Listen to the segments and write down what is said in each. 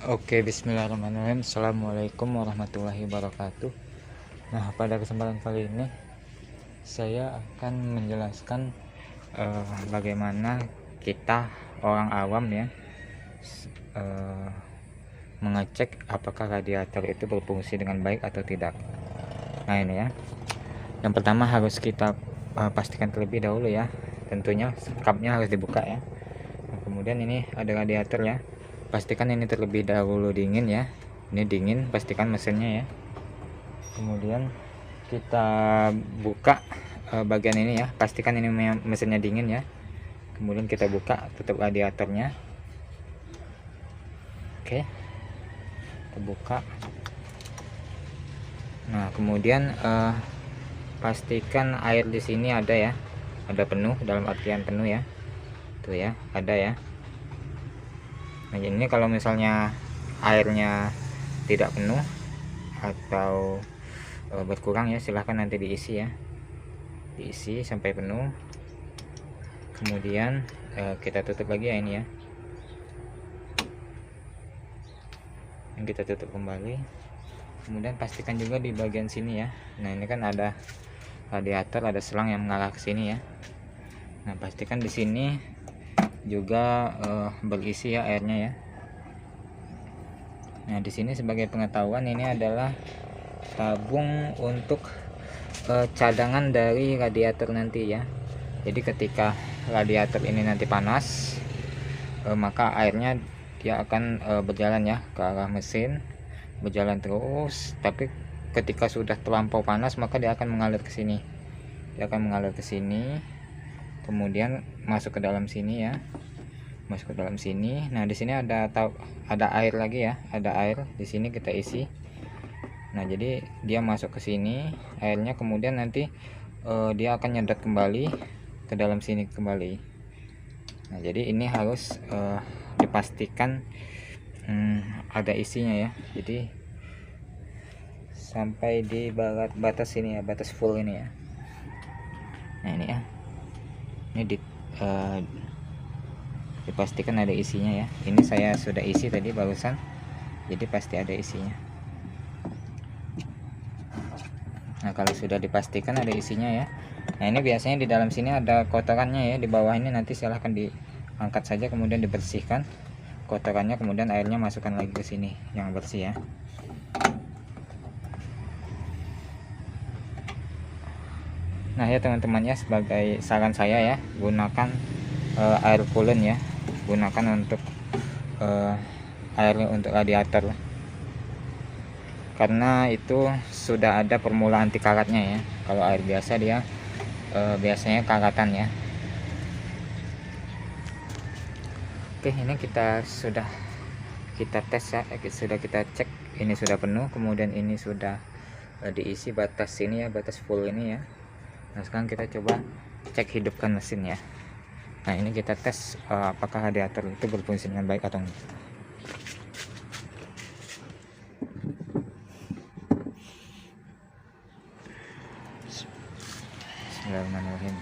Oke, bismillahirrahmanirrahim. Assalamualaikum warahmatullahi wabarakatuh. Nah, pada kesempatan kali ini saya akan menjelaskan bagaimana kita orang awam ya eh, mengecek apakah radiator itu berfungsi dengan baik atau tidak. Nah, ini ya. Yang pertama harus kita pastikan terlebih dahulu ya. Tentunya kapnya harus dibuka ya. Nah, kemudian ini ada radiator ya. Pastikan ini terlebih dahulu dingin ya. Ini dingin, pastikan mesinnya ya. Kemudian kita buka bagian ini ya, pastikan ini mesinnya dingin ya. Kemudian kita buka tutup radiatornya. Oke, kita buka. Nah, kemudian pastikan air di sini ada ya, ada penuh, dalam artian penuh ya. Tuh ya, ada ya. Nah, ini kalau misalnya airnya tidak penuh atau berkurang ya, silahkan nanti diisi ya, diisi sampai penuh. Kemudian kita tutup lagi ya, ini ya, yang kita tutup kembali. Kemudian pastikan juga di bagian sini ya. Nah, ini kan ada radiator, ada selang yang mengarah ke sini ya. Nah, pastikan di sini juga berisi ya airnya ya. Nah, di sini sebagai pengetahuan, ini adalah tabung untuk cadangan dari radiator nanti ya. Jadi ketika radiator ini nanti panas, maka airnya dia akan berjalan ya ke arah mesin, berjalan terus. Tapi ketika sudah terlampau panas, maka dia akan mengalir ke sini. Dia akan mengalir ke sini, kemudian masuk ke dalam sini ya, masuk ke dalam sini. Nah, di sini ada air lagi ya, ada air di sini, kita isi. Nah, jadi dia masuk ke sini airnya, kemudian nanti dia akan nyedot kembali ke dalam sini kembali. Nah, jadi ini harus dipastikan ada isinya ya. Jadi sampai di batas ini ya, batas full ini ya. Nah, ini ya, ini dipastikan ada isinya ya. Ini saya sudah isi tadi barusan, jadi pasti ada isinya. Nah, kalau sudah dipastikan ada isinya ya, nah ini biasanya di dalam sini ada kotorannya ya, di bawah ini nanti silahkan diangkat saja, kemudian dibersihkan kotorannya, kemudian airnya masukkan lagi ke sini yang bersih ya. Nah ya teman-teman ya, sebagai saran saya ya, gunakan air coolant ya, gunakan untuk air untuk radiator, karena itu sudah ada formula anti karatnya ya. Kalau air biasa dia biasanya karatan ya. Oke, ini kita tes ya, sudah kita cek ini sudah penuh, kemudian ini sudah diisi batas sini ya, batas full ini ya. Nah, sekarang kita coba cek hidupkan mesin ya. Nah, ini kita tes apakah radiator itu berfungsi dengan baik atau enggak. Bismillahirrahmanirrahim.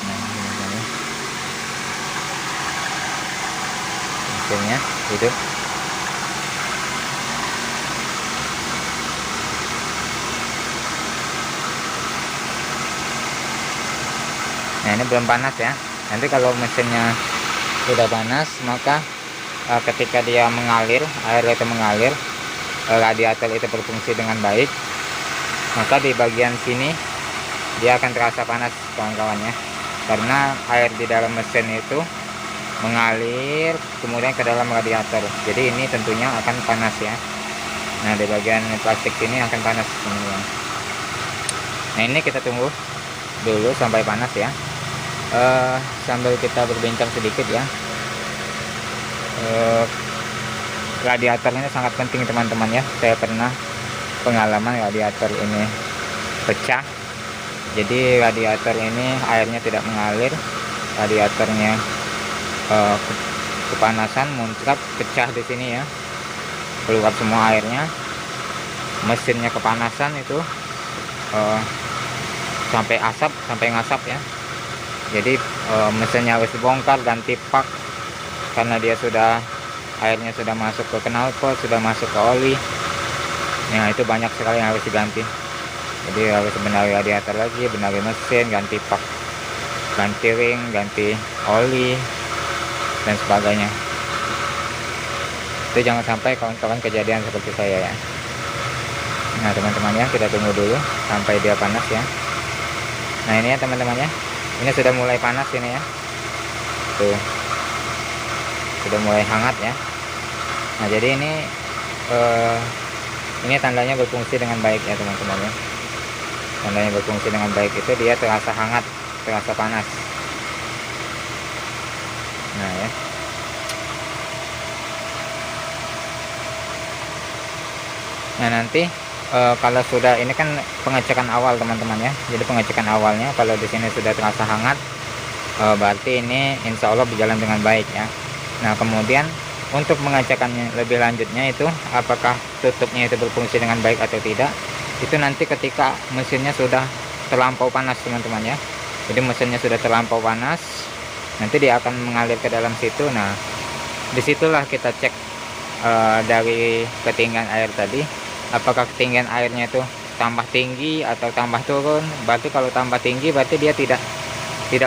Nah, ini ya, mesinnya hidup. Nah, ini belum panas ya. Nanti kalau mesinnya sudah panas, maka ketika dia mengalir, air itu mengalir, radiator itu berfungsi dengan baik, maka di bagian sini dia akan terasa panas kawan-kawan ya, karena air di dalam mesin itu mengalir kemudian ke dalam radiator. Jadi ini tentunya akan panas ya. Nah, di bagian plastik sini akan panas teman-teman. Nah, ini kita tunggu dulu sampai panas ya. Sambil kita berbincang sedikit ya, radiator ini sangat penting teman-teman ya. Saya pernah pengalaman radiator ini pecah. Jadi radiator ini airnya tidak mengalir, radiatornya kepanasan, muncrat, pecah di sini ya, keluar semua airnya. Mesinnya kepanasan itu sampai asap, sampai ngasap ya. Jadi mesinnya harus dibongkar, ganti pak karena dia sudah airnya sudah masuk ke knalpot, sudah masuk ke oli. Nah itu banyak sekali yang harus diganti. Jadi harus benahi radiator lagi, benahi mesin, ganti pak, ganti ring, ganti oli dan sebagainya. Itu jangan sampai kawan-kawan kejadian seperti saya ya. Nah teman-teman ya, kita tunggu dulu sampai dia panas ya. Nah ini ya teman-teman ya, ini sudah mulai panas ini ya, tuh sudah mulai hangat ya. Nah jadi ini tandanya berfungsi dengan baik ya teman-teman ya. Tandanya berfungsi dengan baik itu dia terasa hangat, terasa panas. Nah ya, nah nanti kalau sudah, ini kan pengecekan awal teman-teman ya. Jadi pengecekan awalnya kalau di sini sudah terasa hangat, berarti ini insya Allah berjalan dengan baik ya. Nah kemudian untuk mengecekannya lebih lanjutnya itu apakah tutupnya itu berfungsi dengan baik atau tidak, itu nanti ketika mesinnya sudah terlampau panas teman-teman ya. Jadi mesinnya sudah terlampau panas, nanti dia akan mengalir ke dalam situ. Nah disitulah kita cek dari ketinggian air tadi, apakah ketinggian airnya itu tambah tinggi atau tambah turun. Berarti kalau tambah tinggi berarti dia tidak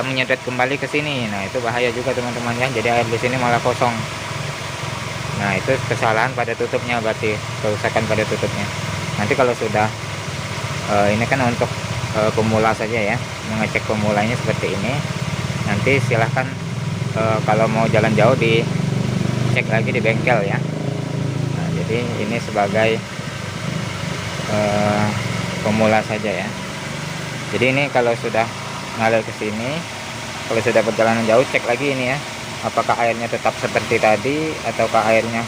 menyedot kembali ke sini. Nah itu bahaya juga teman-teman ya, jadi air di sini malah kosong. Nah itu kesalahan pada tutupnya, berarti kerusakan pada tutupnya. Nanti kalau sudah ini kan untuk pemula saja ya, mengecek pemulanya seperti ini. Nanti silahkan kalau mau jalan jauh dicek lagi di bengkel ya. Nah, jadi ini sebagai pemula saja ya. Jadi ini kalau sudah ngalir ke sini, kalau sudah perjalanan jauh, cek lagi ini ya, apakah airnya tetap seperti tadi ataukah airnya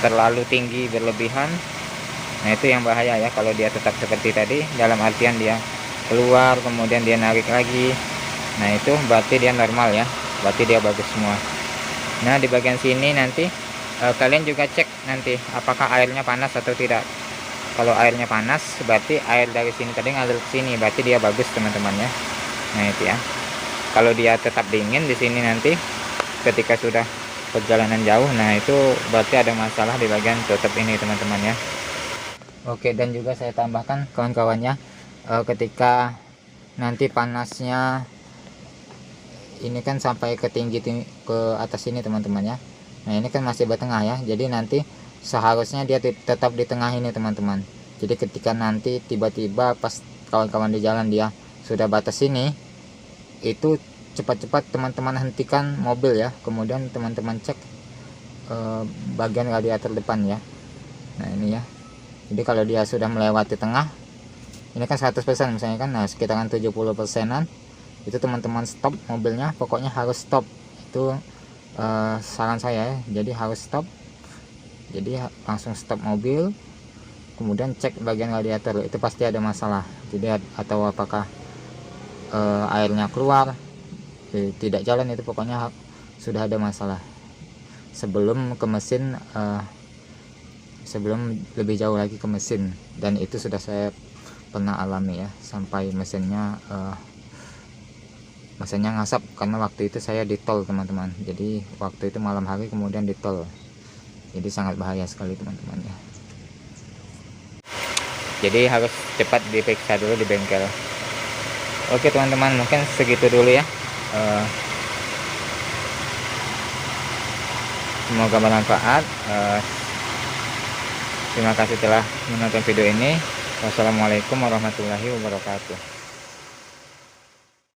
terlalu tinggi berlebihan. Nah itu yang bahaya ya, kalau dia tetap seperti tadi, dalam artian dia keluar kemudian dia narik lagi. Nah itu berarti dia normal ya, berarti dia bagus semua. Nah di bagian sini nanti kalian juga cek nanti apakah airnya panas atau tidak. Kalau airnya panas berarti air dari sini tadi ngalir ke sini, berarti dia bagus teman-teman ya. Nah itu ya. Kalau dia tetap dingin di sini nanti ketika sudah perjalanan jauh, nah itu berarti ada masalah di bagian tutup ini teman-teman ya. Oke, dan juga saya tambahkan kawan-kawannya, ketika nanti panasnya ini kan sampai ke tinggi ke atas ini teman-teman ya. Nah ini kan masih bertengah ya, jadi nanti seharusnya dia tetap di tengah ini teman-teman. Jadi ketika nanti tiba-tiba pas kawan-kawan di jalan dia sudah batas ini, itu cepat-cepat teman-teman hentikan mobil ya, kemudian teman-teman cek bagian radiator depan ya. Nah ini ya, jadi kalau dia sudah melewati tengah, ini kan 100% misalnya kan, nah sekitaran 70%an, itu teman-teman stop mobilnya, pokoknya harus stop. Itu saran saya ya, jadi harus stop. Jadi langsung stop mobil, kemudian cek bagian radiator, itu pasti ada masalah. Jadi atau apakah airnya keluar, tidak jalan, itu pokoknya sudah ada masalah sebelum ke mesin, sebelum lebih jauh lagi ke mesin. Dan itu sudah saya pernah alami ya, sampai mesinnya ngasap, karena waktu itu saya di tol teman-teman. Jadi waktu itu malam hari kemudian di tol, jadi sangat bahaya sekali teman-teman ya. Jadi harus cepat diperiksa dulu di bengkel. Oke teman-teman, mungkin segitu dulu ya. Semoga bermanfaat. Terima kasih telah menonton video ini. Wassalamualaikum warahmatullahi wabarakatuh.